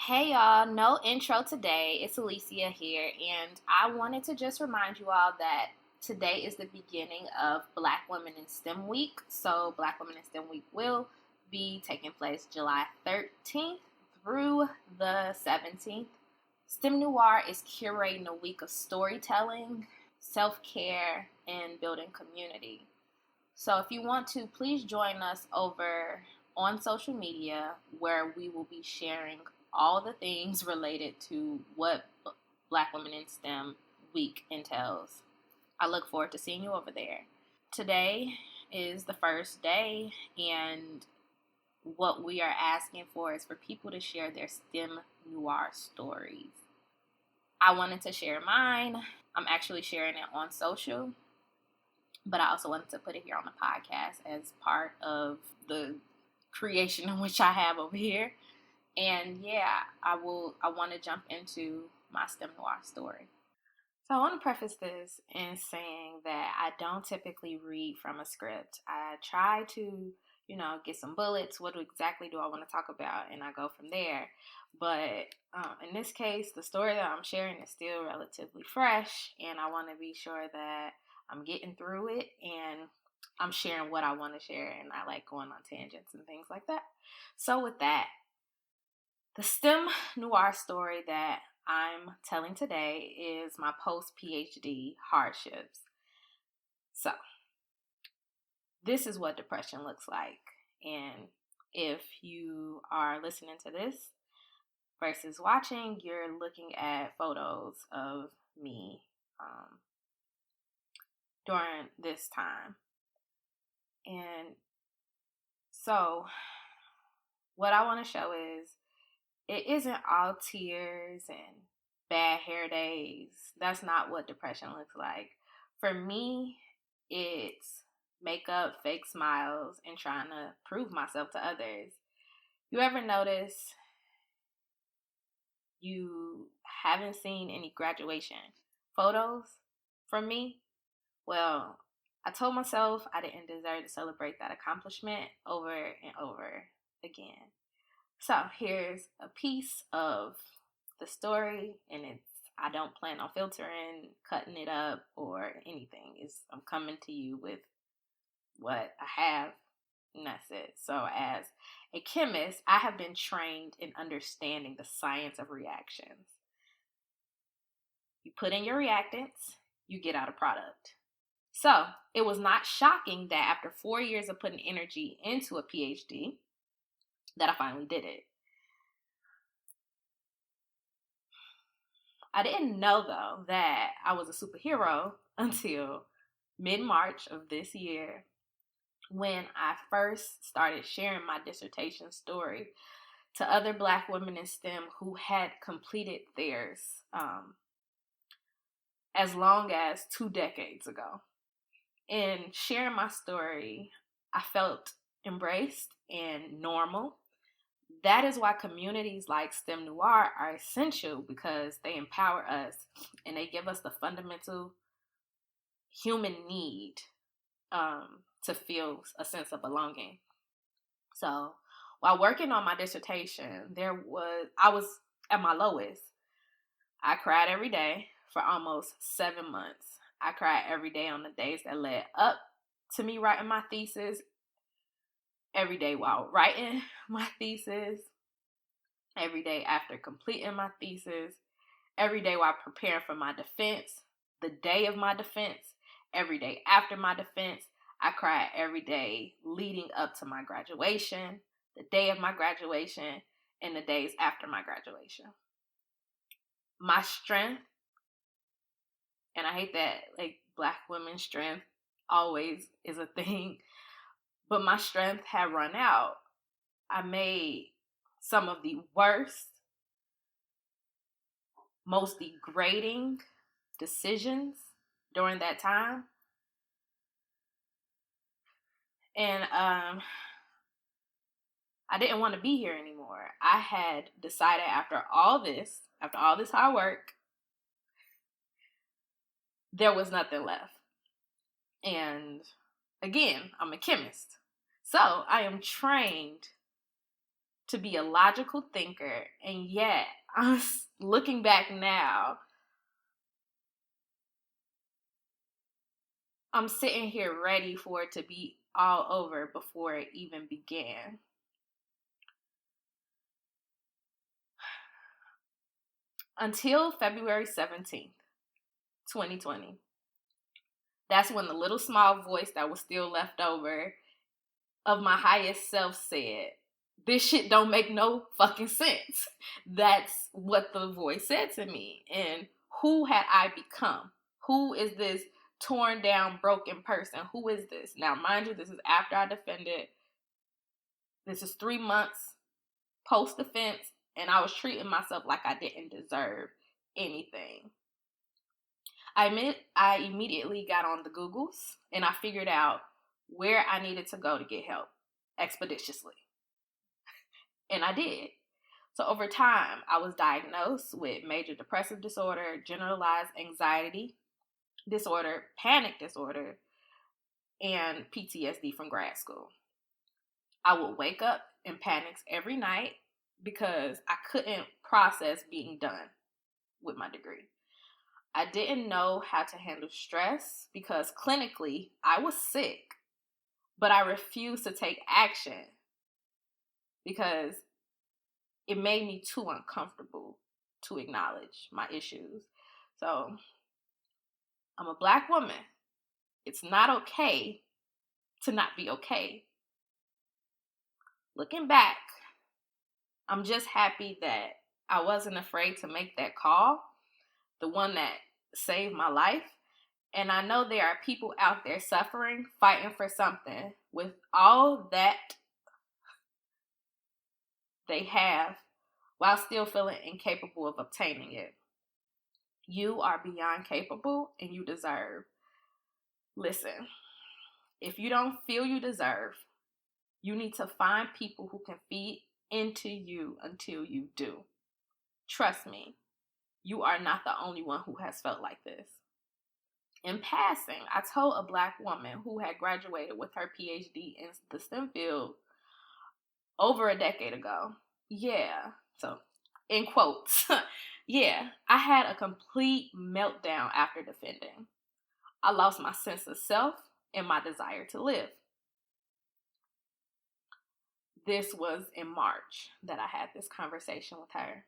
Hey y'all, no intro today. It's Alicia here, and I wanted to just remind you all that today is the beginning of Black Women in STEM Week. So, Black Women in STEM Week will be taking place July 13th through the 17th. STEMnoire is curating a week of storytelling, self care, and building community. So, if you want to, please join us over on social media where we will be sharing all the things related to what Black Women in STEM Week entails. I look forward to seeing you over there. Today is the first day, and what we are asking for is for people to share their STEM noir stories. I wanted to share mine. I'm actually sharing it on social, but I also wanted to put it here on the podcast as part of the creation in which I have over here. And yeah, I want to jump into my STEMnoire story. So I want to preface this in saying that I don't typically read from a script. I try to, get some bullets. What exactly do I want to talk about? And I go from there. But in this case, the story that I'm sharing is still relatively fresh, and I want to be sure that I'm getting through it and I'm sharing what I want to share, and I like going on tangents and things like that. So with that, the STEM noir story that I'm telling today is my post-PhD hardships. So, this is what depression looks like. And if you are listening to this versus watching, you're looking at photos of me during this time. And so, what I want to show is it isn't all tears and bad hair days. That's not what depression looks like. For me, it's makeup, fake smiles, and trying to prove myself to others. You ever notice you haven't seen any graduation photos from me? Well, I told myself I didn't deserve to celebrate that accomplishment over and over again. So here's a piece of the story, and I don't plan on filtering, cutting it up, or anything. I'm coming to you with what I have, and that's it. So as a chemist, I have been trained in understanding the science of reactions. You put in your reactants, you get out a product. So it was not shocking that after 4 years of putting energy into a PhD, that I finally did it. I didn't know, though, that I was a superhero until mid-March of this year when I first started sharing my dissertation story to other Black women in STEM who had completed theirs as long as 2 decades ago. In sharing my story, I felt embraced and normal. That is why communities like STEMnoire are essential, because they empower us and they give us the fundamental human need to feel a sense of belonging. So while working on my dissertation, I was at my lowest. I cried every day for almost 7 months. I cried every day on the days that led up to me writing my thesis, every day while writing my thesis, every day after completing my thesis, every day while preparing for my defense, the day of my defense, every day after my defense. I cried every day leading up to my graduation, the day of my graduation, and the days after my graduation. My strength, and I hate that Black women's strength always is a thing, but my strength had run out. I made some of the worst, most degrading decisions during that time. And I didn't want to be here anymore. I had decided after all this hard work, there was nothing left. And again, I'm a chemist. So I am trained to be a logical thinker, and yet, I'm looking back now, I'm sitting here ready for it to be all over before it even began. Until February 17th, 2020. That's when the little small voice that was still left over of my highest self said, this shit don't make no fucking sense. That's what the voice said to me. And who had I become? Who is this torn down, broken person? Who is this? Now, mind you, this is after I defended. This is 3 months post-defense, and I was treating myself like I didn't deserve anything. I immediately got on the Googles, and I figured out where I needed to go to get help expeditiously. And I did. So over time, I was diagnosed with major depressive disorder, generalized anxiety disorder, panic disorder, and PTSD from grad school. I would wake up in panics every night because I couldn't process being done with my degree. I didn't know how to handle stress because clinically I was sick, but I refused to take action because it made me too uncomfortable to acknowledge my issues. So I'm a Black woman. It's not okay to not be okay. Looking back, I'm just happy that I wasn't afraid to make that call, the one that saved my life. And I know there are people out there suffering, fighting for something with all that they have while still feeling incapable of obtaining it. You are beyond capable and you deserve. Listen, if you don't feel you deserve, you need to find people who can feed into you until you do. Trust me, you are not the only one who has felt like this. In passing, I told a Black woman who had graduated with her PhD in the STEM field over a decade ago. Yeah, so in quotes, yeah, I had a complete meltdown after defending. I lost my sense of self and my desire to live. This was in March that I had this conversation with her.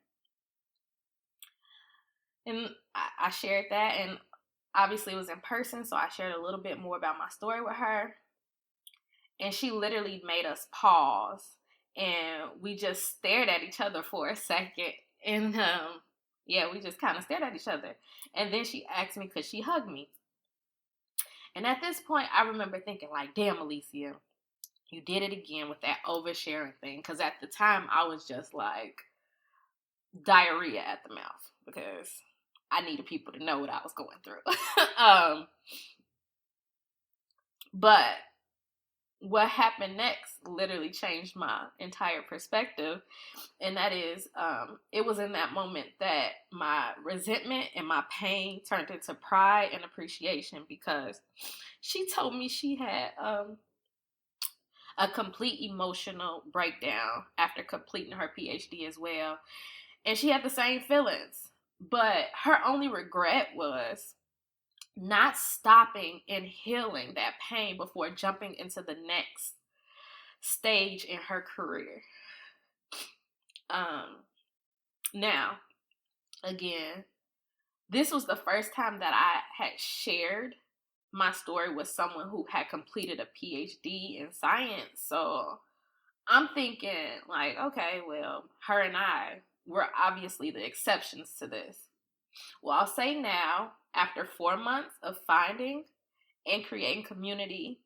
And I shared that, and obviously it was in person, so I shared a little bit more about my story with her. And she literally made us pause, and we just stared at each other for a second. And we just kind of stared at each other. And then she asked me, could she hug me? And at this point, I remember thinking like, damn, Alicia, you did it again with that oversharing thing. Because at the time, I was just like diarrhea at the mouth because I needed people to know what I was going through. But what happened next literally changed my entire perspective. And that is, it was in that moment that my resentment and my pain turned into pride and appreciation, because she told me she had a complete emotional breakdown after completing her PhD as well. And she had the same feelings. But her only regret was not stopping and healing that pain before jumping into the next stage in her career. Now, again, this was the first time that I had shared my story with someone who had completed a PhD in science. So I'm thinking like, okay, well, her and I were obviously the exceptions to this. Well, I'll say now, after 4 months of finding and creating community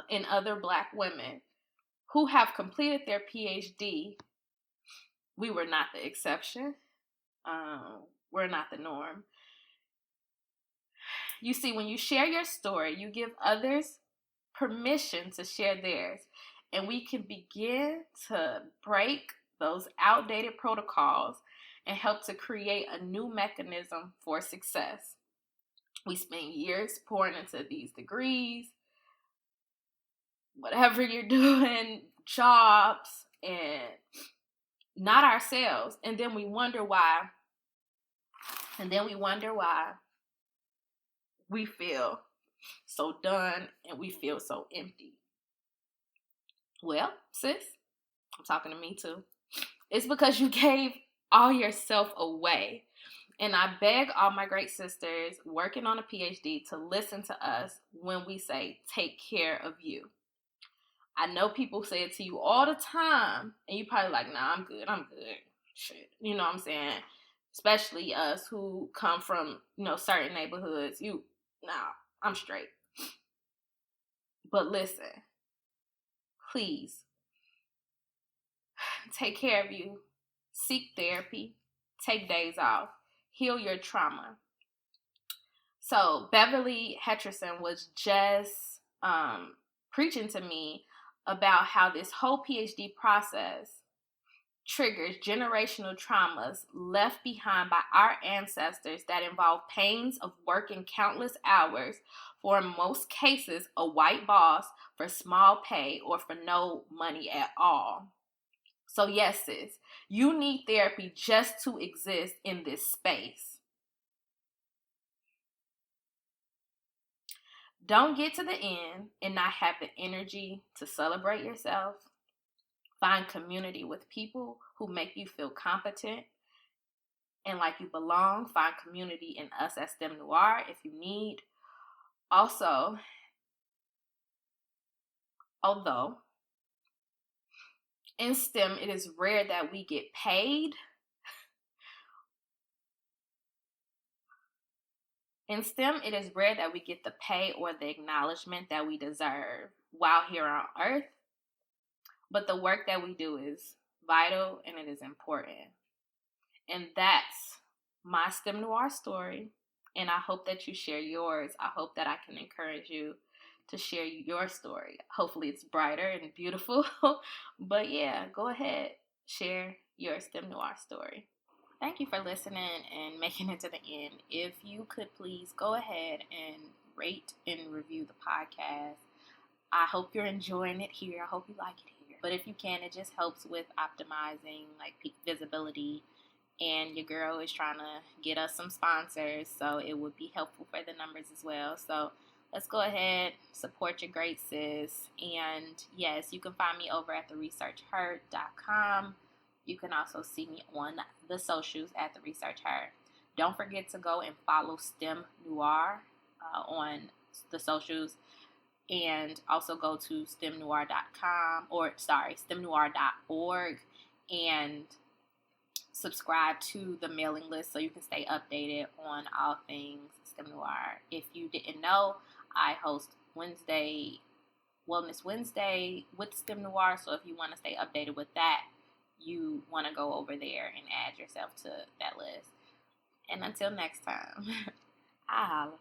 in other Black women who have completed their PhD, we were not the exception. We're not the norm. You see, when you share your story, you give others permission to share theirs, and we can begin to break those outdated protocols and help to create a new mechanism for success. We spend years pouring into these degrees, whatever you're doing, jobs, and not ourselves. And then we wonder why. We feel so done and we feel so empty. Well, sis, I'm talking to me too. It's because you gave all yourself away. And I beg all my great sisters working on a PhD to listen to us when we say, take care of you. I know people say it to you all the time, and you probably like, nah, I'm good. Shit. You know what I'm saying? Especially us who come from, certain neighborhoods. I'm straight. But listen, please, take care of you. Seek therapy. Take days off. Heal your trauma. So Beverly Hetcherson was just preaching to me about how this whole PhD process triggers generational traumas left behind by our ancestors that involve pains of working countless hours for, in most cases, a white boss for small pay or for no money at all. So yes, sis, you need therapy just to exist in this space. Don't get to the end and not have the energy to celebrate yourself. Find community with people who make you feel competent and like you belong. Find community in us at STEMnoire if you need. Also, although in STEM it is rare that we get paid, in STEM it is rare that we get the pay or the acknowledgement that we deserve while here on Earth. But the work that we do is vital and it is important. And that's my STEMnoire story. And I hope that you share yours. I hope that I can encourage you to share your story. Hopefully it's brighter and beautiful. But yeah, go ahead, share your STEMnoire story. Thank you for listening and making it to the end. If you could please go ahead and rate and review the podcast. I hope you're enjoying it here. I hope you like it here. But if you can, it just helps with optimizing like peak visibility. And your girl is trying to get us some sponsors, so it would be helpful for the numbers as well. So let's go ahead, support your great sis. And yes, you can find me over at theresearchher.com. You can also see me on the socials at The Research Her. Don't forget to go and follow STEMnoire on the socials. And also go to STEMnoire.org and subscribe to the mailing list so you can stay updated on all things STEMnoire. If you didn't know, I host Wellness Wednesday with STEMnoire. So if you want to stay updated with that, you want to go over there and add yourself to that list. And until next time, I holla.